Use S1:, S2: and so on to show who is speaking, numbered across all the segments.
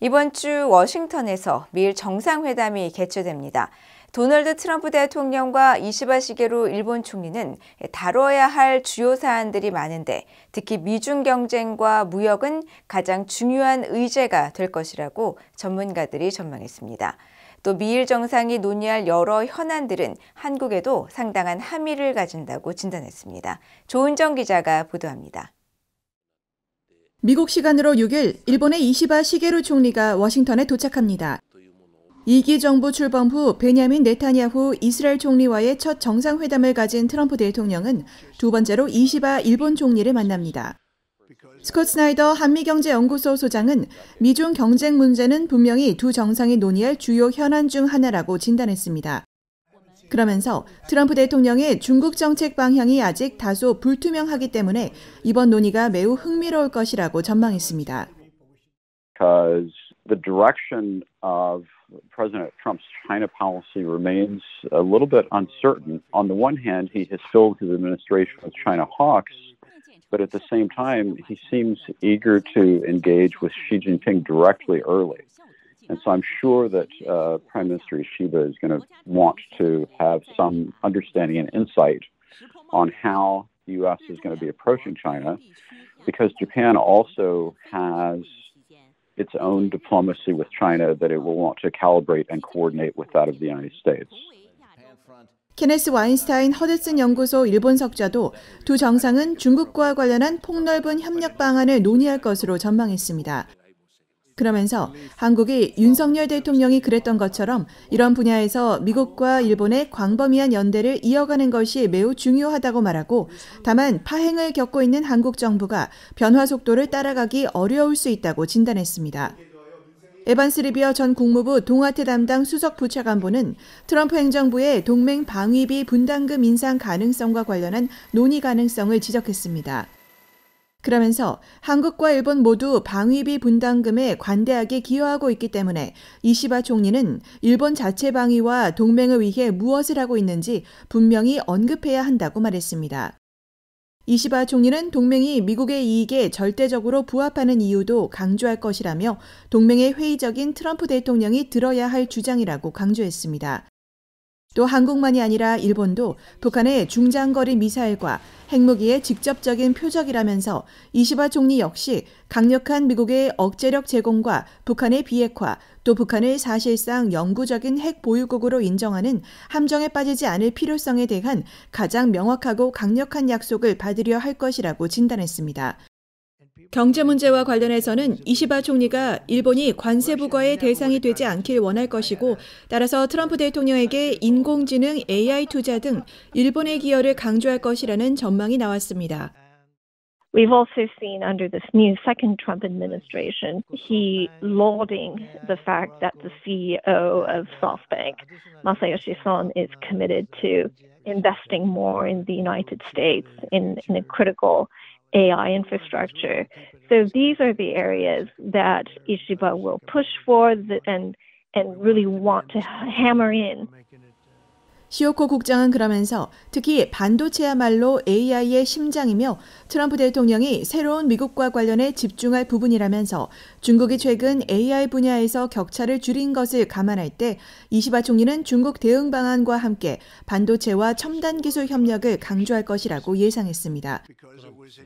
S1: 이번 주 워싱턴에서 미일 정상회담이 개최됩니다. 도널드 트럼프 대통령과 이시바 시게루 일본 총리는 다뤄야 할 주요 사안들이 많은데 특히 미중 경쟁과 무역은 가장 중요한 의제가 될 것이라고 전문가들이 전망했습니다. 또 미일 정상이 논의할 여러 현안들은 한국에도 상당한 함의를 가진다고 진단했습니다. 조은정 기자가 보도합니다.
S2: 미국 시간으로 6일 일본의 이시바 시게루 총리가 워싱턴에 도착합니다. 2기 정부 출범 후 베냐민 네타냐후 이스라엘 총리와의 첫 정상회담을 가진 트럼프 대통령은 두 번째로 이시바 일본 총리를 만납니다. 스콧 스나이더 한미경제연구소 소장은 미중 경쟁 문제는 분명히 두 정상이 논의할 주요 현안 중 하나라고 진단했습니다. 그러면서 트럼프 대통령의 중국 정책 방향이 아직 다소 불투명하기 때문에 이번 논의가 매우 흥미로울 것이라고 전망했습니다.
S3: Because the direction of President Trump's China policy remains a little bit uncertain. On the one hand, he has filled his administration with China hawks, but at the same time, he seems eager to engage with Xi Jinping directly early. And so I'm sure that Prime Minister Ishiba is going to want to have some understanding and insight on how the U.S. is going to be approaching China, because Japan also has its own diplomacy with China that it will want to calibrate and coordinate with that of the United States.
S2: 케네스 와인스타인 허드슨 연구소 일본 석좌도 두 정상은 중국과 관련한 폭넓은 협력 방안을 논의할 것으로 전망했습니다. 그러면서 한국이 윤석열 대통령이 그랬던 것처럼 이런 분야에서 미국과 일본의 광범위한 연대를 이어가는 것이 매우 중요하다고 말하고 다만 파행을 겪고 있는 한국 정부가 변화 속도를 따라가기 어려울 수 있다고 진단했습니다. 에반스 리비어 전 국무부 동아태 담당 수석 부차관보는 트럼프 행정부의 동맹 방위비 분담금 인상 가능성과 관련한 논의 가능성을 지적했습니다. 그러면서 한국과 일본 모두 방위비 분담금에 관대하게 기여하고 있기 때문에 이시바 총리는 일본 자체 방위와 동맹을 위해 무엇을 하고 있는지 분명히 언급해야 한다고 말했습니다. 이시바 총리는 동맹이 미국의 이익에 절대적으로 부합하는 이유도 강조할 것이라며 동맹의 회의적인 트럼프 대통령이 들어야 할 주장이라고 강조했습니다. 또 한국만이 아니라 일본도 북한의 중장거리 미사일과 핵무기의 직접적인 표적이라면서 이시바 총리 역시 강력한 미국의 억제력 제공과 북한의 비핵화, 또 북한을 사실상 영구적인 핵 보유국으로 인정하는 함정에 빠지지 않을 필요성에 대한 가장 명확하고 강력한 약속을 받으려 할 것이라고 진단했습니다. 경제 문제와 관련해서는 이시바 총리가 일본이 관세 부과의 대상이 되지 않길 원할 것이고 따라서 트럼프 대통령에게 인공지능 AI 투자 등 일본의 기여를 강조할 것이라는 전망이 나왔습니다.
S4: We've also seen under this new second Trump administration, he lauding the fact that the CEO of SoftBank, Masayoshi Son, is committed to investing more in the United States in a critical AI infrastructure. So these are the areas that Ishiba will push for and really want to hammer in.
S2: 시오코 국장은 그러면서 특히 반도체야말로 AI의 심장이며 트럼프 대통령이 새로운 미국과 관련해 집중할 부분이라면서 중국이 최근 AI 분야에서 격차를 줄인 것을 감안할 때 이시바 총리는 중국 대응 방안과 함께 반도체와 첨단 기술 협력을 강조할 것이라고 예상했습니다.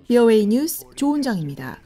S2: VOA 뉴스 조은정입니다.